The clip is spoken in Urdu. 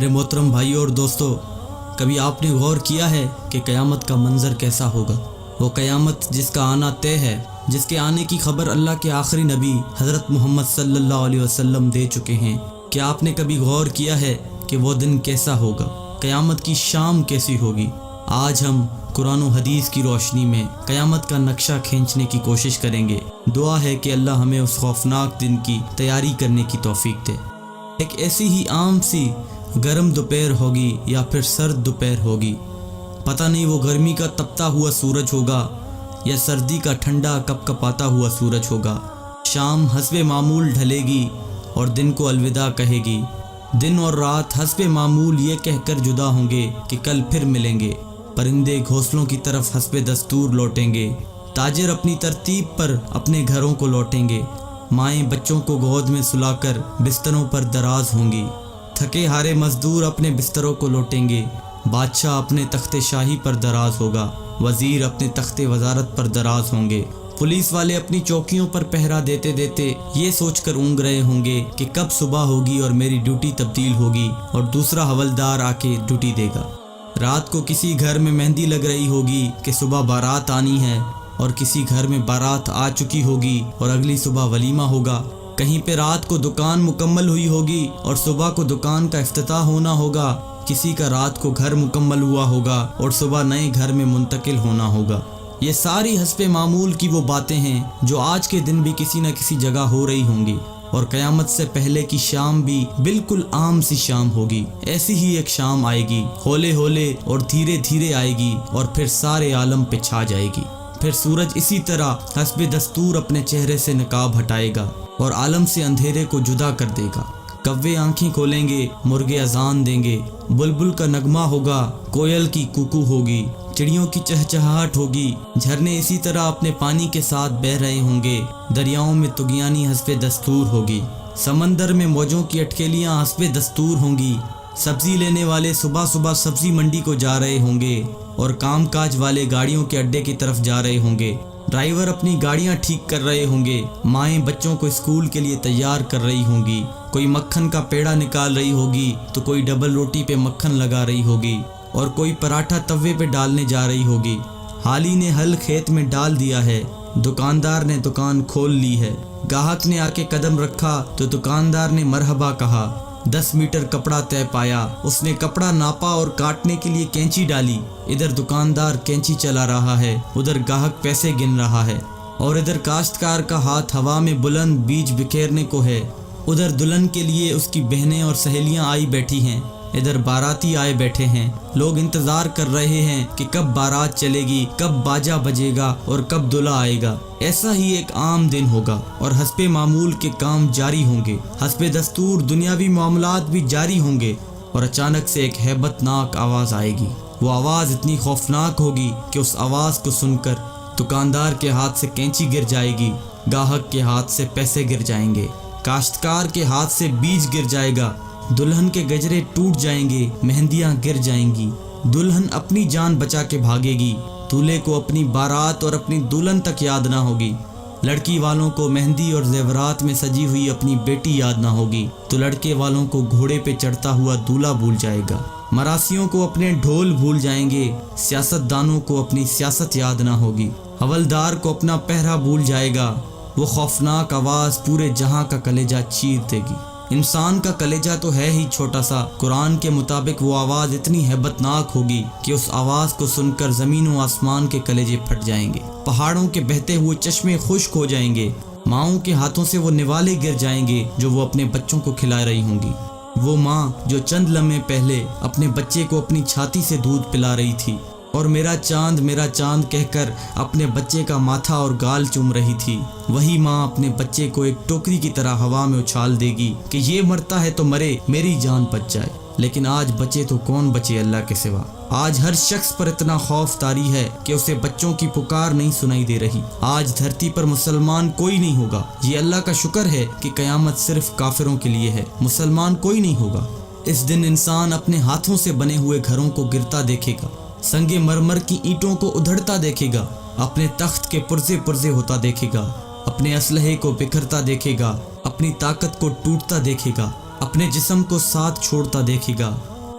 میرے محترم بھائیوں اور دوستوں، کبھی آپ نے غور کیا ہے کہ قیامت کا منظر کیسا ہوگا؟ وہ قیامت جس کا آنا طے ہے، جس کے آنے کی خبر اللہ کے آخری نبی حضرت محمد صلی اللہ علیہ وسلم دے چکے ہیں۔ کیا آپ نے کبھی غور کیا ہے کہ وہ دن کیسا ہوگا؟ قیامت کی شام کیسی ہوگی؟ آج ہم قرآن و حدیث کی روشنی میں قیامت کا نقشہ کھینچنے کی کوشش کریں گے۔ دعا ہے کہ اللہ ہمیں اس خوفناک دن کی تیاری کرنے کی توفیق دے۔ ایک ایسی ہی عام سی گرم دوپہر ہوگی یا پھر سرد دوپہر ہوگی، پتہ نہیں وہ گرمی کا تپتا ہوا سورج ہوگا یا سردی کا ٹھنڈا کپ کپاتا ہوا سورج ہوگا۔ شام حسب معمول ڈھلے گی اور دن کو الوداع کہے گی۔ دن اور رات حسب معمول یہ کہہ کر جدا ہوں گے کہ کل پھر ملیں گے۔ پرندے گھونسلوں کی طرف حسب دستور لوٹیں گے۔ تاجر اپنی ترتیب پر اپنے گھروں کو لوٹیں گے۔ مائیں بچوں کو گود میں سلا کر بستروں پر دراز ہوں گی۔ تھکے ہارے مزدور اپنے بستروں کو لوٹیں گے۔ بادشاہ اپنے تخت شاہی پر دراز ہوگا۔ وزیر اپنے تخت وزارت پر دراز ہوں گے۔ پولیس والے اپنی چوکیوں پر پہرا دیتے دیتے یہ سوچ کر اونگ رہے ہوں گے کہ کب صبح ہوگی اور میری ڈیوٹی تبدیل ہوگی اور دوسرا حوالدار آ کے ڈیوٹی دے گا۔ رات کو کسی گھر میں مہندی لگ رہی ہوگی کہ صبح بارات آنی ہے، اور کسی گھر میں بارات آ چکی ہوگی اور اگلی صبح ولیمہ ہوگا۔ کہیں پہ رات کو دکان مکمل ہوئی ہوگی اور صبح کو دکان کا افتتاح ہونا ہوگا۔ کسی کا رات کو گھر مکمل ہوا ہوگا اور صبح نئے گھر میں منتقل ہونا ہوگا۔ یہ ساری حسب معمول کی وہ باتیں ہیں جو آج کے دن بھی کسی نہ کسی جگہ ہو رہی ہوں گی، اور قیامت سے پہلے کی شام بھی بالکل عام سی شام ہوگی۔ ایسی ہی ایک شام آئے گی، ہولے ہولے اور دھیرے دھیرے آئے گی اور پھر سارے عالم پہ چھا جائے گی۔ پھر سورج اسی طرح حسب دستور اپنے چہرے سے نقاب ہٹائے گا اور عالم سے اندھیرے کو جدا کر دے گا۔ کوے آنکھیں کھولیں گے، مرغے اذان دیں گے، بلبل کا نغمہ ہوگا، کوئل کی کوکو ہوگی، چڑیوں کی چہچہاہٹ ہوگی، جھرنے اسی طرح اپنے پانی کے ساتھ بہہ رہے ہوں گے، دریاؤں میں طغیانی حسب دستور ہوگی، سمندر میں موجوں کی اٹکیلیاں حسب دستور ہوں گی، سبزی لینے والے صبح صبح سبزی منڈی کو جا رہے ہوں گے اور کام کاج والے گاڑیوں کے اڈے کی طرف جا رہے ہوں گے، ڈرائیور اپنی گاڑیاں ٹھیک کر رہے ہوں گے، مائیں بچوں کو اسکول کے لیے تیار کر رہی ہوں گی، کوئی مکھن کا پیڑا نکال رہی ہوگی تو کوئی ڈبل روٹی پہ مکھن لگا رہی ہوگی اور کوئی پراٹھا توے پہ ڈالنے جا رہی ہوگی۔ حالی نے ہل کھیت میں ڈال دیا ہے، دکاندار نے دکان کھول لی ہے، گاہک نے آ کے قدم رکھا تو دکاندار نے مرحبا کہا۔ 10 میٹر کپڑا طے پایا، اس نے کپڑا ناپا اور کاٹنے کے لیے کینچی ڈالی۔ ادھر دکاندار کینچی چلا رہا ہے، ادھر گاہک پیسے گن رہا ہے، اور ادھر کاشتکار کا ہاتھ ہوا میں بلند بیج بکھیرنے کو ہے۔ ادھر دلہن کے لیے اس کی بہنیں اور سہیلیاں آئی بیٹھی ہیں، ادھر باراتی آئے بیٹھے ہیں۔ لوگ انتظار کر رہے ہیں کہ کب بارات چلے گی، کب باجا بجے گا اور کب دلہا آئے گا۔ ایسا ہی ایک عام دن ہوگا اور حسب معمول کے کام جاری ہوں گے، حسب دستور دنیاوی معاملات بھی جاری ہوں گے، اور اچانک سے ایک ہیبت ناک آواز آئے گی۔ وہ آواز اتنی خوفناک ہوگی کہ اس آواز کو سن کر دکاندار کے ہاتھ سے کینچی گر جائے گی، گاہک کے ہاتھ سے پیسے گر جائیں گے، کاشتکار کے ہاتھ سے بیج گر جائے گا، دلہن کے گجرے ٹوٹ جائیں گے، مہندیاں گر جائیں گی، دلہن اپنی جان بچا کے بھاگے گی، دولہے کو اپنی بارات اور اپنی دلہن تک یاد نہ ہوگی، لڑکی والوں کو مہندی اور زیورات میں سجی ہوئی اپنی بیٹی یاد نہ ہوگی تو لڑکے والوں کو گھوڑے پہ چڑھتا ہوا دولہا بھول جائے گا، مراسیوں کو اپنے ڈھول بھول جائیں گے، سیاست دانوں کو اپنی سیاست یاد نہ ہوگی، حوالدار کو اپنا پہرا بھول جائے گا۔ وہ خوفناک آواز پورے جہاں کا کلیجہ چیر دے گی۔ انسان کا کلیجہ تو ہے ہی چھوٹا سا، قرآن کے مطابق وہ آواز اتنی ہیبت ناک ہوگی کہ اس آواز کو سن کر زمین و آسمان کے کلیجے پھٹ جائیں گے، پہاڑوں کے بہتے ہوئے چشمے خشک ہو جائیں گے، ماؤں کے ہاتھوں سے وہ نوالے گر جائیں گے جو وہ اپنے بچوں کو کھلا رہی ہوں گی۔ وہ ماں جو چند لمحے پہلے اپنے بچے کو اپنی چھاتی سے دودھ پلا رہی تھی اور میرا چاند کہہ کر اپنے بچے کا ماتھا اور گال چوم رہی تھی، وہی ماں اپنے بچے کو ایک ٹوکری کی طرح ہوا میں اچھال دے گی کہ یہ مرتا ہے تو مرے، میری جان بچ جائے۔ لیکن آج بچے تو کون بچے اللہ کے سوا؟ آج ہر شخص پر اتنا خوف طاری ہے کہ اسے بچوں کی پکار نہیں سنائی دے رہی۔ آج دھرتی پر مسلمان کوئی نہیں ہوگا۔ یہ اللہ کا شکر ہے کہ قیامت صرف کافروں کے لیے ہے، مسلمان کوئی نہیں ہوگا۔ اس دن انسان اپنے ہاتھوں سے بنے ہوئے گھروں کو گرتا دیکھے گا، سنگ مرمر کی اینٹوں کو ادھڑتا دیکھے گا، اپنے تخت کے پرزے پرزے ہوتا دیکھے گا، اپنے اسلحے کو بکھرتا دیکھے گا، اپنی طاقت کو ٹوٹتا دیکھے گا، اپنے جسم کو ساتھ چھوڑتا دیکھے گا،